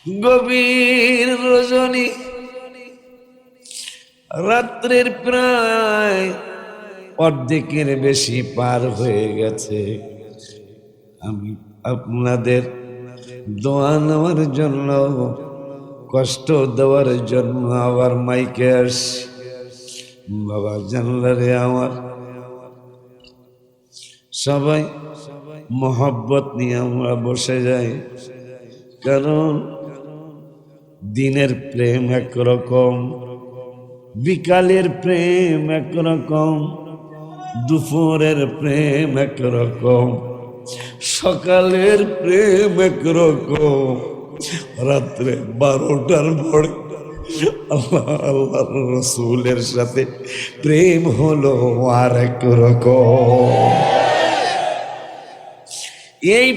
গভীর রজনী, রাত্রের প্রায় অর্ধেকের বেশি পার হয়ে গেছে। আমি আপনাদের দোয়া নেওয়ার জন্য, কষ্ট দেওয়ার জন্য আবার মাইকে আসছি। বাবা জানলারে আমার সবাই মোহব্বত নিয়ে আমরা বসে যাই, কারণ দিনের প্রেম একরকম, বিকালের প্রেম একরকম, দুপুরের প্রেম একরকম, সকালের প্রেম একরকম, রাত্রে 12টার পরে আল্লাহ রসুলের সাথে প্রেম হলো আর একরকম। এই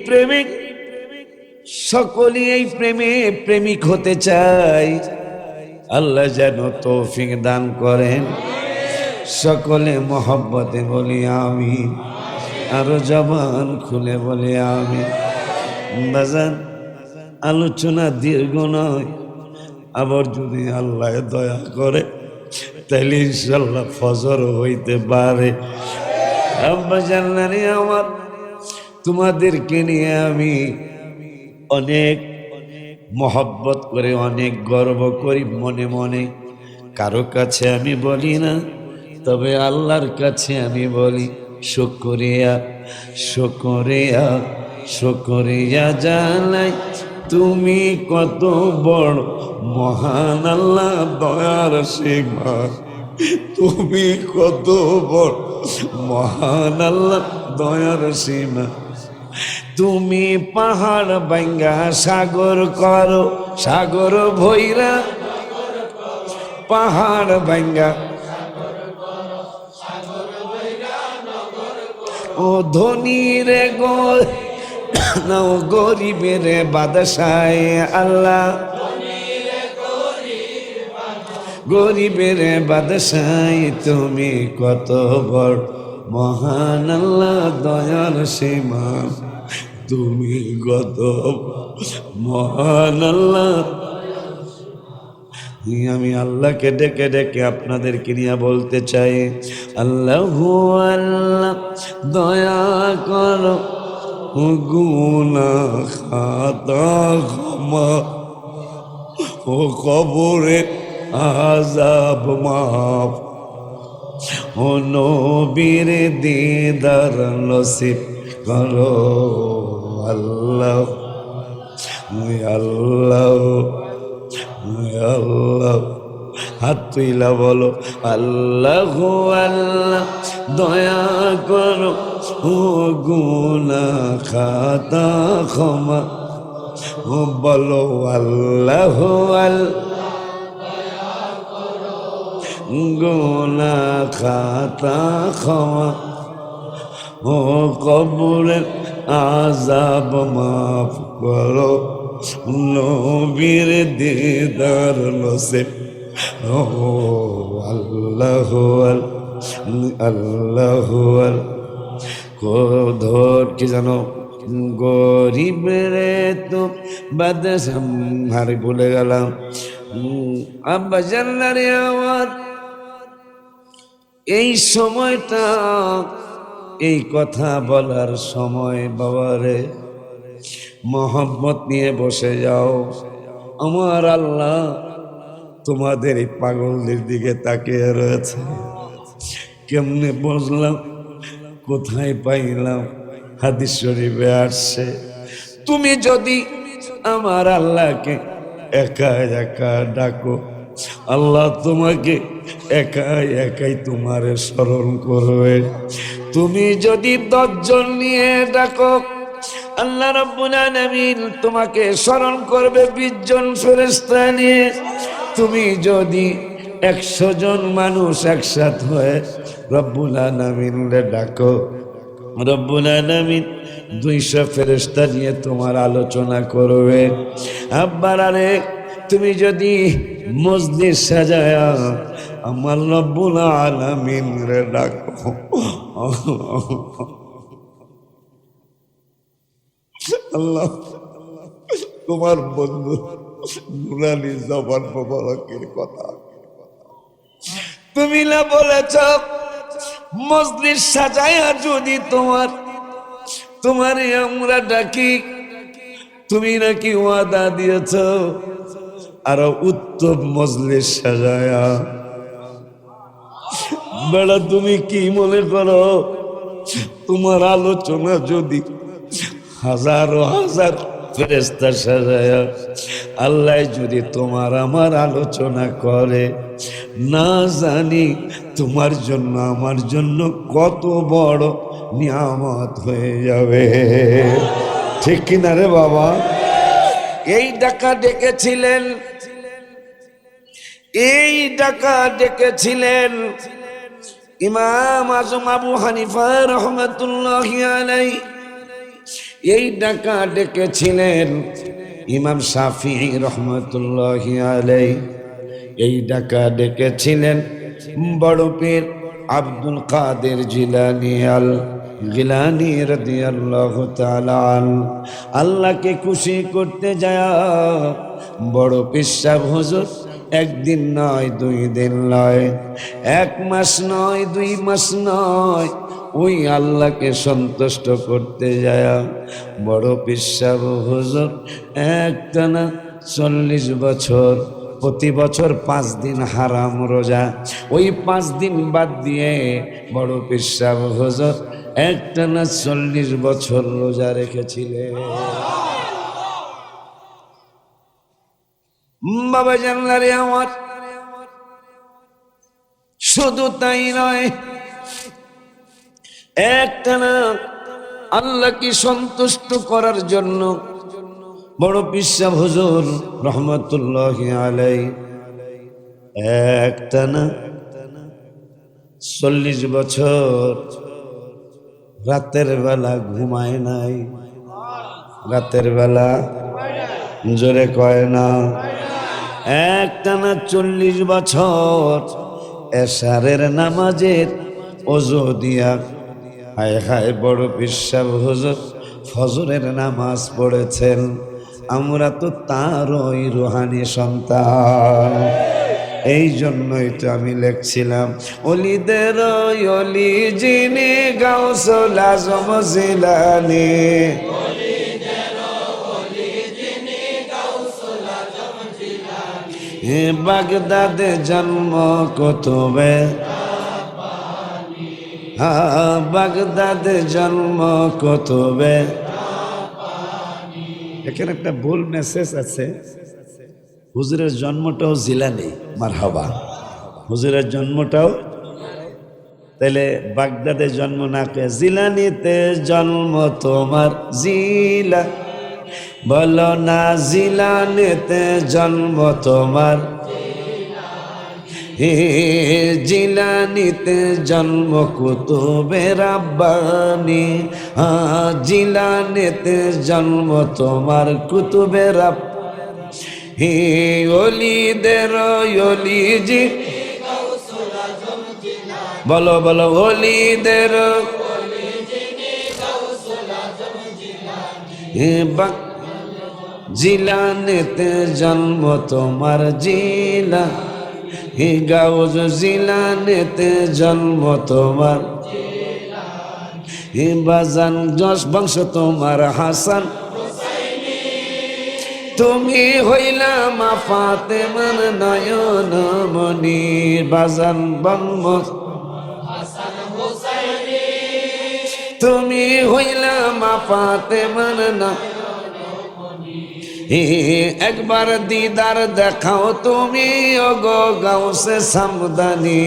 প্রেমিক সকলেই এই প্রেমে প্রেমিক হতে চায়। আল্লাহ যেন তৌফিক দান করেন। সকলে মোহব্বতে বলি আমিন, আরো জবান খুলে বলি আমিন। বাজান, আলোচনা দীর্ঘ নয়, আবার যদি আল্লাহ দয়া করে তাইলে ইনশাল্লাহ ফজর হইতে পারে। আব্বা জানলানি আমার, তোমাদেরকে নিয়ে আমি অনেক মহব্বত করে, অনেক গর্ব করি মনে মনে। কারো কাছে আমি বলি না, তবে আল্লাহর কাছে আমি বলি শুকরিয়া, শুকরিয়া, শুকরিয়া জানাই। তুমি কত বড় মহান আল্লাহ, দয়ার সীমা। তুমি কত বড় মহান আল্লাহ, দয়ার সীমা। তুমি পাহাড় ভাঙ্গা সাগর করো, সাগর ভৈরা পাহাড় ভাঙ্গা। ও ধনী রে নাও গরিবের বাদশায় আল্লাহ, গরিবের বাদশায়। তুমি কত বড় মহান আল্লাহ, দয়ার সীমা। তুমি কত মহান আল্লাহ। আমি আল্লাহকে ডেকে ডেকে আপনাদেরকে নিয়ে বলতে চাই, আল্লাহ আল্লাহ দয়া করো, গুনাহ খাতা ক্ষমা, ও কবরে আযাব মাফ, ও নবীর দিদার নসিব করো আল্লাহ। আল্লাহ আল্লাহ, হাত তুইলা বলো আল্লাহ আল্লাহ দয়া করো, ও গুনাহ খাতা ক্ষমা। ও বলো আল্লাহ আল্লাহ, গুনাহ খাতা ক্ষমা, ও কবরের আযাব মাফ করো, নবীর দিদার নসিব। ও আল্লাহ আল্লাহ ধর কি জানো, গরিব রে তো বাদশাহ, হারি ভুলে গেলাম। আব্বা জানলারে আমার, এই সময়টা এই কথা বলার সময় বাবারে, মোহাম্মত নিয়ে বসে যাও। আমার আল্লাহ তোমাদের এই পাগলদের দিকে তাকিয়ে রয়েছে। কেমনে বুঝলাম, কোথায় পাইলাম? হাদিস শরীফে আসছে, তুমি যদি আমার আল্লাহকে একা একা ডাকো, আল্লাহ তোমাকে একাই একাই তোমারে স্মরণ করবে। তুমি যদি 10 জন নিয়ে ডাকো, আল্লাহ রাব্বুল আলামিন তোমাকে স্মরণ করবে 20 জন ফেরেশতা নিয়ে। তুমি যদি 100 জন মানুষ একসাথ হয়ে রব্বুল আলামিনরে ডাকো, রব্বুল আলামিন 200 ফেরেশতা নিয়ে তোমার আলোচনা করবে। আব্বারে, তুমি যদি মসজিদ সাজায়া আমার রব্বুল আলামিনরে ডাকো, আল্লাহ তোমার বন্ধু নুরানি জবান মোবারকের কথা তুমি না বলেছ, মজলিস সাজায়া যদি তোমার আমরা ডাকি, তুমি নাকি ওয়াদা দিয়েছ আরো উত্তম মজলিস সাজায়া। বেড়া তুমি কি মনে করো, তোমার আলোচনা যদি হাজারো হাজার ফেরেশতা সাজায়া আল্লাহ যদি তোমার আমার আলোচনা করে, না জানি তোমার জন্য আমার জন্য কত বড় নিয়ামত হয়ে যাবে। ঠিক কিনা রে বাবা? এই ডাকা ডেকেছিলেন, এই ডাকা ডেকেছিলেন ইমাম আজম আবু হানিফা রহমাতুল্লাহি আলাইহি, এই ডাকা ডেকেছিলেন ইমাম শাফিঈ রহমাতুল্লাহি আলাইহি, এই ডাকা ডেকেছিলেন বড় পীর আব্দুল কাদের জিলানী আল গিলানী রাদিয়াল্লাহু তাআলা আনহু। আল্লাহকে খুশি করতে যায় বড় পীর সাহেব হুজুর একদিন নয়, 2 দিন নয়, 1 মাস নয়, 2 মাস নয়, ওই আল্লাহকে সন্তুষ্ট করতে যায় বড় পীর সাহেব হুজুর একটানা 40 বছর, প্রতি বছর 5 দিন হারাম রোজা, ওই 5 দিন বাদ দিয়ে বড় পীর সাহেব হুজুর একটানা 40 বছর রোজা রেখেছিলেন। বাবা জানলারে আমার, শুধু তাই নয়, একটানা আল্লাহকে সন্তুষ্ট করার জন্য বড় পীর সাহেব হুজুর রহমাতুল্লাহি আলাইহি একটানা 40 বছর রাতের বেলা ঘুমায় নাই। রাতের বেলা জোরে কয় না, একটানা 40 বছর এশারের নামাজের ওযু দিয়া হায় হায় বড় পীর সাহেব হুজুর ফজরের নামাজ পড়েছেন। আমরা তো তারই রুহানি সন্তান, এই জন্যই তো আমি লিখছিলাম ওলিদের ওলি যিনি গাউসুল আজম জিলানী, বাগদাদে জন্ম কুতুবে, বাগদাদে জন্ম কুতুবে। এখানে একটা ভুল মেসেজ আছে, হুজুরের জন্মটাও জিলানী, মারহাবা, হুজুরের জন্মটাও, তাহলে বাগদাদে জন্ম না কে জিলানিতে জন্ম তোমার, জিলা বলো না জিলানিতে জন্ম তোমার, জিলানিতে জন্ম কুতুবে রাব্বানি, জিলানিতে জন্ম তোমার কুতুবে রাব্বানি, ওলিদের ওলি জি, বলো বলো ওলিদের জিলানিতে জন্ম তোমার, জিলা গাউজ জিলানিতে জন্ম তোমার, বাজান যশ বংশ তোমার হাসান, তুমি হইলা মা ফাতেমার নয়ন মনি, বাজান বংশ তুমি হইলা মা ফাতেমার নয়ন, একবার দিদার দেখাও তুমি ওগো গাউসে সামদানি,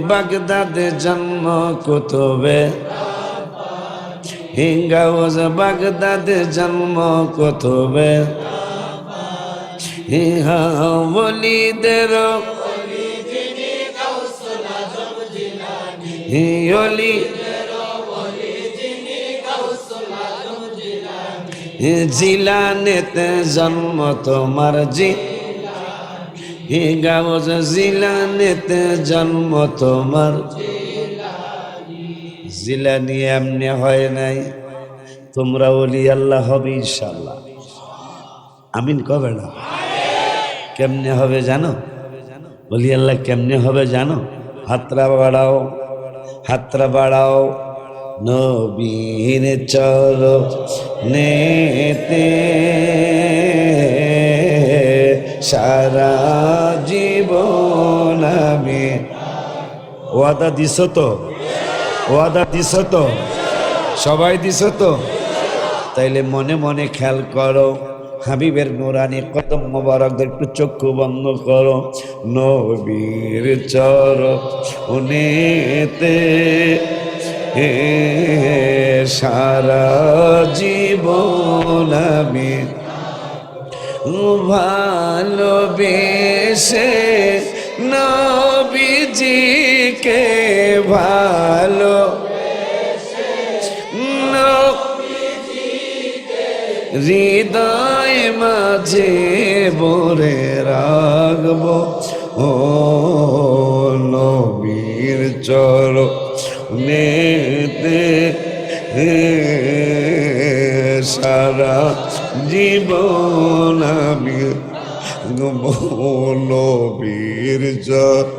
বাগদাদে জন্ম কুতুবে, গাউস বাগদাদে জন্ম কুতুবে, ওলিদের ওলি জিলানেতে জন্ম তোমার, গাউজ জিলানেতে জন্ম তোমার, জিলানী এমনি হয় নাই, তোমরা ওলি আল্লাহ হবে ইনশাআল্লাহ। আমিন কবে না? কেমনে হবে জানো? ওলি আল্লাহ কেমনে হবে জানো? হাতরা বাড়াও, হাতরা বাড়াও, নবীর চরণেতে সারা জীবন আমি। ওয়াদা দিছ তো? ওয়াদা দিছ তো? সবাই দিছ তো? তাইলে মনে মনে খেয়াল করো, হাবিবের নুরানি কদম মোবারক একটু চক্ষু বন্ধ করো। নবীর চরণেতে সারা জীবন আমি ভালোবেসে নবীজিকে ভালো হৃদয় মাঝে ভরে রাখবো। ও নবীর চরণেতে সারা জীবন আমি নবীর সারা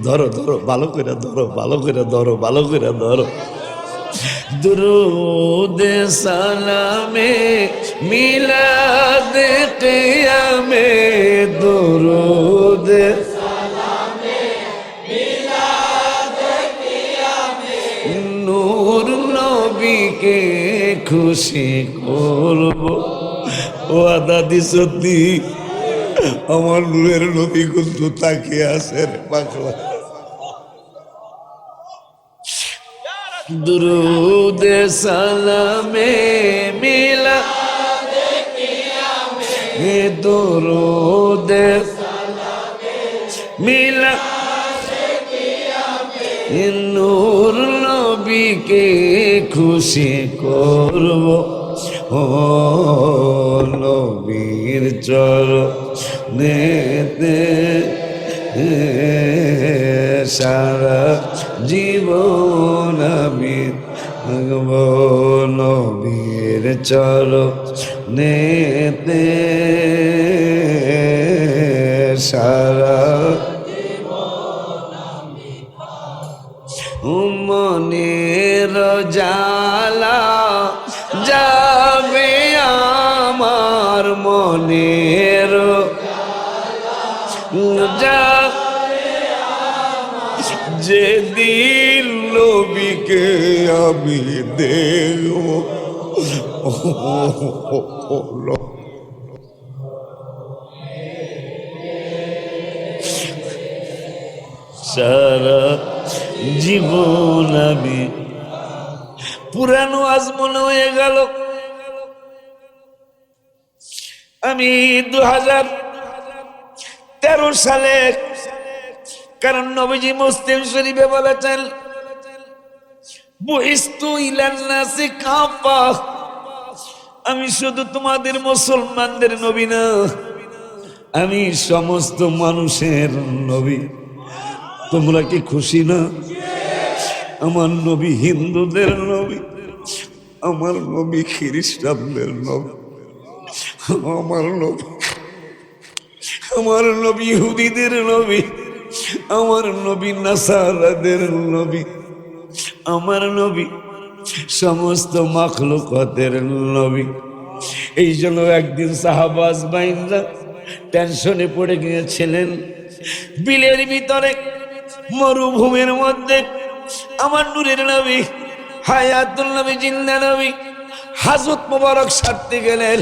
ধরো ধরো, ভালো করে ধরো, ভালো করে ধরো, ভালো করে ধরো। দুরুদ সালামে মিলাদ কিয়ামে, দুরুদ সালামে মিলাদ কিয়ামে, নূর নবীকে খুশি করব। ওয়াদা দিছতি আমার নূরের নবী কিন্তু তাকিয়ে আছে রে পাগলা। দুরুদ সালামে মিলাদ কিয়ামে, দুরুদ সালামে মিলাদ কিয়ামে, নূর নবীকে খুশি করব। ও নবীর চরণেতে সারা জীবন আমি থাকবো। নবীর চরণেতে সারা মনের জালা যাবে আমার, মনের যে দিল নবীকে আমি দেখব। সারা জীবন আমি পুরানো আজ মনে হয়ে গেল। আমি 2013 সালে, কারণ নবীজি মুসলিম শরীফে বলেছেন বুইস্তু ইলান নাসি কাফা, আমি শুধু তোমাদের মুসলমানদের নবী না, আমি সমস্ত মানুষের নবী। তোমরা কি খুশি না? আমার নবী হিন্দুদের নবী, আমার নবী খ্রিস্টানদের নবী, আমার নবী ইহুদিদের নবী, আমার নবী নাসারাদের নবী, আমার নবী সমস্ত মাখলুকাতের নবী। এই জন্য একদিন সাহাবা আজমাইনরা টেনশনে পড়ে গিয়েছিলেন। বিলের ভিতরে মরুভূমির মধ্যে আমার নূরের নবী হায়াতুল নবী জিন্দা নবী হাজত মোবারক সারতে গেলেন।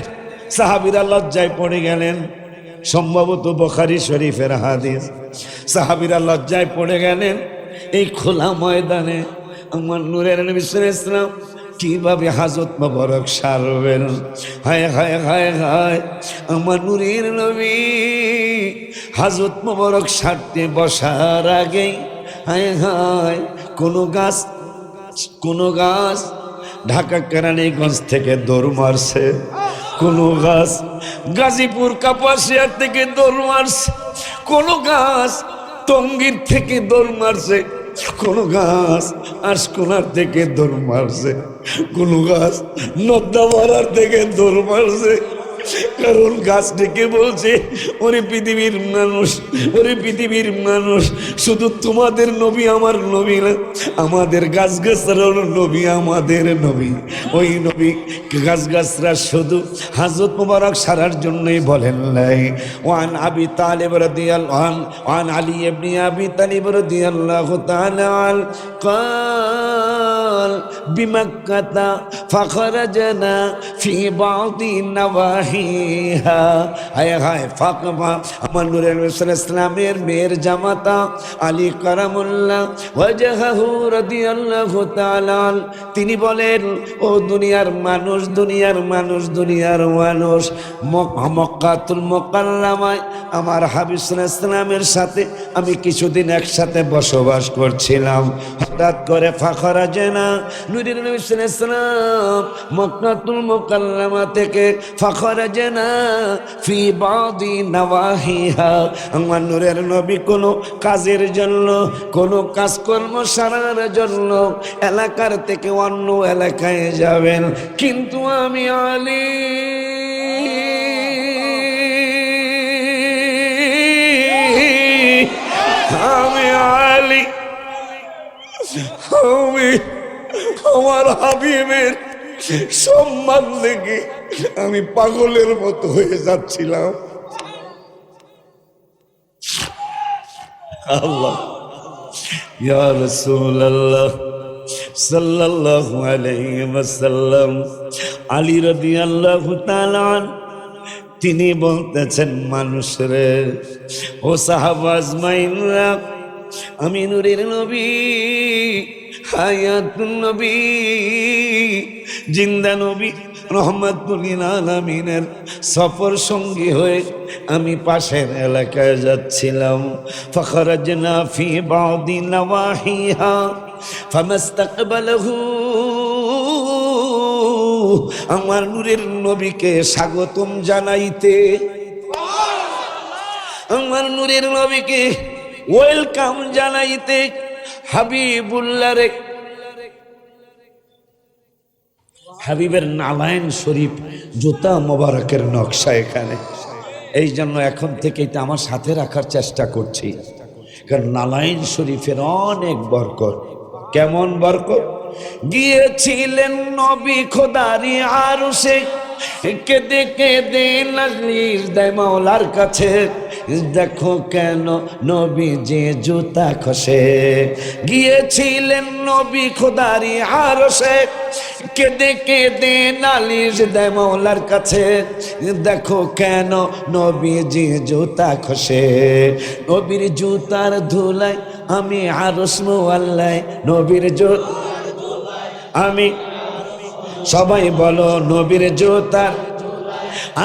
সাহাবীরা লজ্জায় পড়ে গেলেন, সম্ভবত বুখারী শরীফের হাদিস। সাহাবীরা লজ্জায় পড়ে গেলেন, এই খোলা ময়দানে আমার নূরের নবী সাল্লাল্লাহু আলাইহি ওয়াসাল্লাম কিভাবে হাজত মোবারক সারবেন। হায় হায় হায় হায়, আমার নূরের নবী হাজত মোবারক সারতে বসার আগেই হায় হায় কোনো গাছ ঢাকা কেরানীগঞ্জ থেকে দৌড় মারছে, কোনো গাছ গাজীপুর কাপাসিয়া থেকে দৌড় মারছে, কোনো গাছ টঙ্গীর থেকে দৌড় মারছে, কোনো গাছ আশকোনার থেকে দৌড় মারছে, কোনো গাছ নদ্দাপাড়ার থেকে দৌড় মারছে। কারণ গাছ ডেকে বলছে, ওরে পৃথিবীর মানুষ, ওরে পৃথিবীর মানুষ, শুধু তোমাদের নবী আমার নবী না, আমাদের গাছ গাছরার নবী আমাদের নবী। ওই নবী গাছ গাছরা শুধু হাজরত মুবারক সারার জন্যই বলেন নাই। ওয়ান আবি তালিব রাদিয়াল্লাহু ওয়ান আলী ইবনে আবি তালিব রাদিয়াল্লাহু তাআলা قال بمكة فخرجنا في بعض النواحيها হায় হায় ফাকমা আমার নূরে ইসলামের মেয়ের জামাতা আলী কারামুল্লাহ ওয়াজহাহু রাদিয়াল্লাহু তাআলা তিনি বলেন, ও দুনিয়ার মানুষ, দুনিয়ার মানুষ, দুনিয়ার মানুষ, মক্কাতুল মুকাররমায় আমার হাবিব সাল্লাল্লাহু আলাইহি ওয়াসাল্লামের সাথে আমি কিছুদিন একসাথে বসবাস করছিলাম। হঠাৎ করে ফাখরাজনা নূরে নবী সাল্লাল্লাহু আলাইহি ওয়াসাল্লাম মক্কাতুল মুকাররমা থেকে ফাখরাজনা ফি বাদি নওয়াহিহা, আমার নূরের নবী কোনো কাজের জন্য, কোনো কাজকর্ম সারার জন্য এলাকার থেকে অন্য এলাকায় যাবেন, কিন্তু আমি আলী আমি আমার হাবিবের সম্মান দেখে আমি পাগলের মতো হয়ে যাচ্ছিলাম। আল্লাহ ইয়া রাসূলুল্লাহ সাল্লাল্লাহু আলাইহি ওয়াসাল্লাম আলী রাদিয়াল্লাহু তাআলা তিনি বলতেছেন, মানুষরে ও সাহাবা আজমাইনরা, আমি নূরের নবী, হায়াতুন নবী, জিন্দা নবী, রহমাতুল লিল আলামিনের সফর সঙ্গী হয়ে আমি পাশের এলাকায় যাচ্ছিলাম। ফাখরাজনা ফি বাদি নওয়াহিহা ফামাস্তাকবালাহু, আমার নূরের নবীকে স্বাগতম জানাইতে, আমার নূরের নবীকে ওয়েলকাম জানাইতে হাবিবুল্লাহ রে, হাবিবের নালায়েন শরীফ জুতা মোবারকের নকশা এখানে। এই জন্য এখন থেকে এটা আমার সাথে রাখার চেষ্টা করছি, কারণ নালায়েন শরীফের অনেক বরকত। কেমন বরকত? গিয়েছিলেন নবী খোদারি আরশে, কেঁদে কেঁদে নালিশ দেয় মাওলার কাছে, দেখো কেন নবী যে জুতা খসে। গিয়েছিলেন নবী খোদারি আরশে, কেঁদে কেঁদে নালিশ দেয় মাওলার কাছে, দেখো কেন নবী যে জুতা খসে। নবীর জুতার ধুলায় আমি আরশ মুআল্লায়, নবীর জুতা আমি, সবাই বলো নবীর জুতার,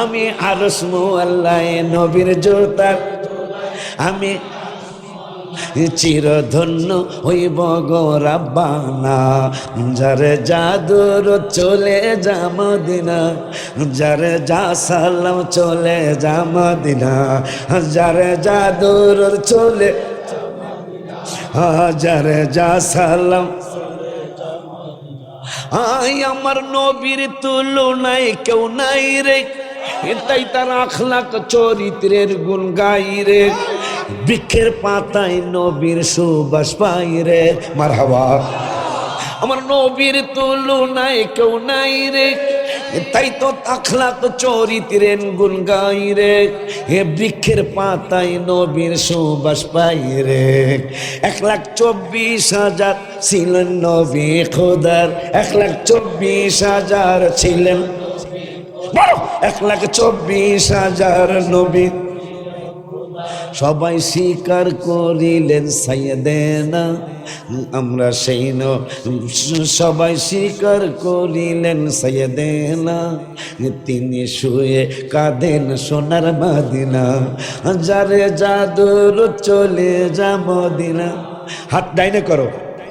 আমি আরশ মুআল্লায় নবীর জুতার, আমি চিরধন্য হইব গো রাব্বানা, যারে জাদুর চলে যা মদিনা, যারে যা সালাম চলে যা মদিনা, যারে জাদুর চলে, যারে যা সালাম। আই আমার নবীর তুলনায় কেউ নাই রে, এটাই তার আখলাক চরিত্রের গুণ গাই রে, বৃক্ষের পাতায় নবীর সুবাস পাই রে, মারহাবা। আমার নবীর তুলনায় কেউ নাই রে, তাই তো আখলাক চরিত্রের গুণ গাই রে, হে বৃক্ষের পাতায় নবীর সুবাস পাই রে। 1,24,000 ছিলেন নবী খোদার, 1,24,000 ছিলেন, 1,24,000 নবী। সবাই স্বীকার করিলেন সাইয়েদেনা, আমরা সেই সবাই স্বীকার করিলেন সাইয়েদেনা, তিনি শুয়ে কাঁদেন সোনার মদিনা, যারে জাদুর চলে যা মদিনা। হাত ডাইনে করো,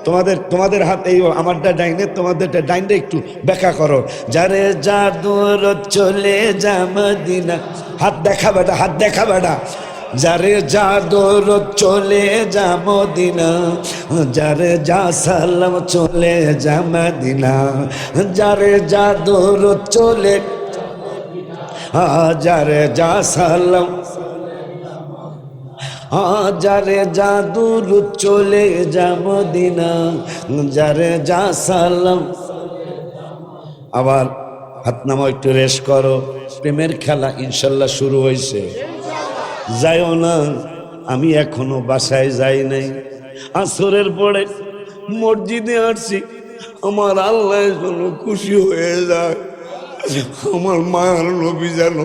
তোমাদের তোমাদের হাত এই আমারটা ডাইনে, তোমাদেরটা ডাইনটা একটু ব্যাখ্যা করো। যারে যা দূর চলে যা মদিনা, হাত দেখা বেটা, হাত দেখা বেটা। যারে যা দূর চলে যা মদিনা, যারে যা সালাম চলে যা মদিনা, যারে যা দূর চলে, যারে যা সালাম, যারে যা দূর চলে যা মদিনা, যারে যা সালাম। আবার হাত নামাও, একটু রেস্ট করো। প্রেমের খেলা ইনশাল্লাহ শুরু হয়েছে। যাইও না, আমি এখনো বাসায় যাই নাই। আসরের পরে মসজিদে আসছি, আমার আল্লাহ যেন খুশি হয়ে যায়। আমার মায়ের নবী যেন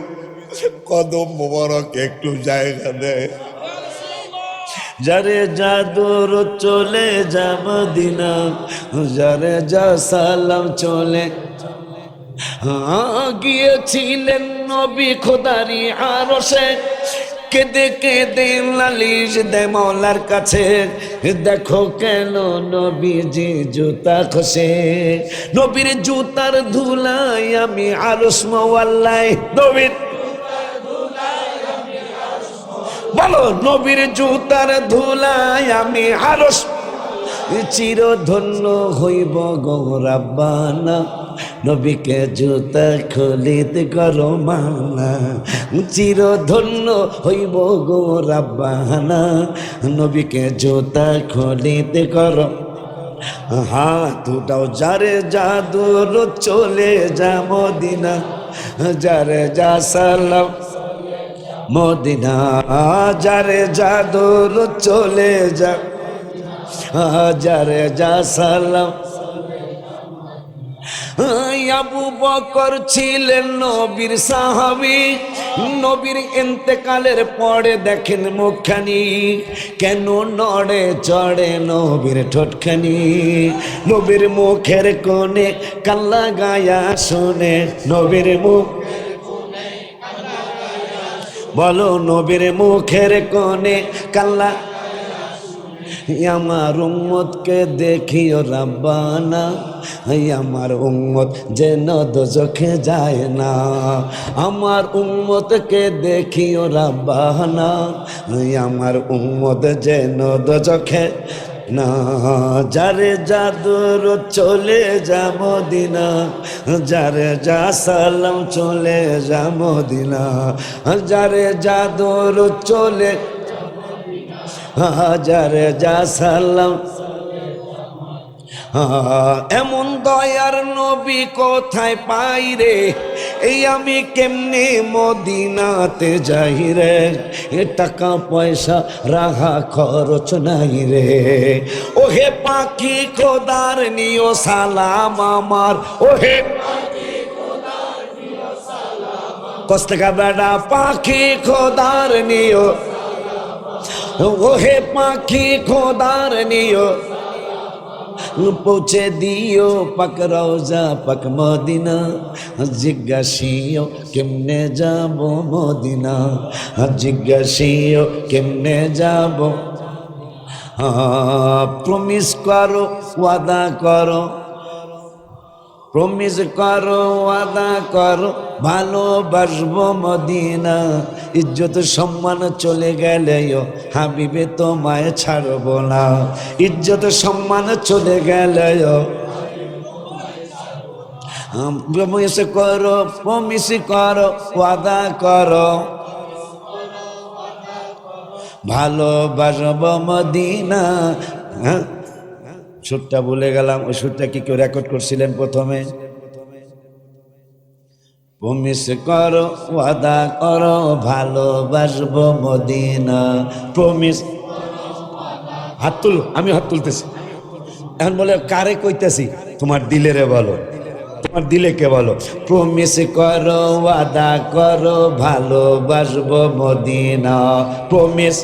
কদম মোবারক একটু জায়গা দেয়। যারে যা দূর চলে যা মদিনা, যারে যা সালাম চলে। গিয়েছিলেন নবী খোদারি আরশে, কেঁদে কেঁদে নালিশ দেয় মওলার কাছে। দেখো কেন নবীজি জুতা খসে, নবীর জুতার ধুলাই আমি আরশ মোয়াল্লায়। নবীর বলো, নবীর জুতার ধুলাই আমি আরশ, চিরধন্য হইব গো রাব্বানা। নবীকে জুতা খুলিতে করো মানা, চিরধন্য হইব গো রাব্বানা। নবীকে জুতা খুলিতে করো। হাত উঠাও, যারে যা দূর চলে যা মদিনা, যারে যা সালাম মদিনা, যারে যা দূর চলে যা, যারে যা সালাম। আবু বকর ছিলেন নবীর সাহাবী, নবীর ইন্তেকালের পরে দেখেন মুখখানি কেন নড়ে চড়ে নবীর ঠোঁটখানি। নবীর মুখের কোণে কাল্লা গায়া শুনে, নবীর মুখ বলো, নবীর মুখের কোণে কাল্লা। আমার উম্মতকে দেখিও রাব্বানা, আমার উম্মত যেন দোজখে যায় না। আমার উম্মতকে দেখিও রাব্বানা, আমার উম্মত যেন দোজখে না। যারে যা দূর চলে যা মদিনা, যারে যা সালাম চলে যা মদিনা, যারে যা দূর চলে, যারে যা সালাম। এমন দয়ার নবী কোথায় পাই রে, এই আমি কেমনে মদিনাতে যাই রে। এ টাকা পয়সা রাহা খরচ নাই রে। ওহে পাখি খোদার নিও সালাম আমার, ওহে কষ্টকা বেড়া পাখি খোদার নিও, ওহে পাখি খোদার নিও। পৌঁছে দিও পাক রওজা পাক মদিনা, জিজ্ঞাসিও কেমনে যাব মদিনা, জিজ্ঞাসিও কেমনে যাব। প্রমিস করো ওয়াদা করো, প্রমিস করো ওয়াদা করো, ভালোবাসবো মদিনা। ইজ্জত সম্মান চলে গেলেও হাবিবে তোমায় ছাড়বো না। ইজ্জত সম্মান চলে গেলেও প্রমিস করো, প্রমিস করো ওয়াদা করো, ভালোবাসবো মদিনা। হ্যাঁ, সুরটা ভুলে গেলাম। ওই সুরটা কি কেউ রেকর্ড করছিলেন প্রথমে? প্রমিস করো ওয়াদা করো, ভালোবাসবো মদিনা। প্রমিস, হাত তুলো, আমি হাত তুলতেছি। এখন বলে কারে কইতেছি? তোমার দিলে রে বলো, তোমার দিলে কে বলো। প্রমিস করো ওয়াদা করো, ভালোবাসবো মদিনা। প্রমিস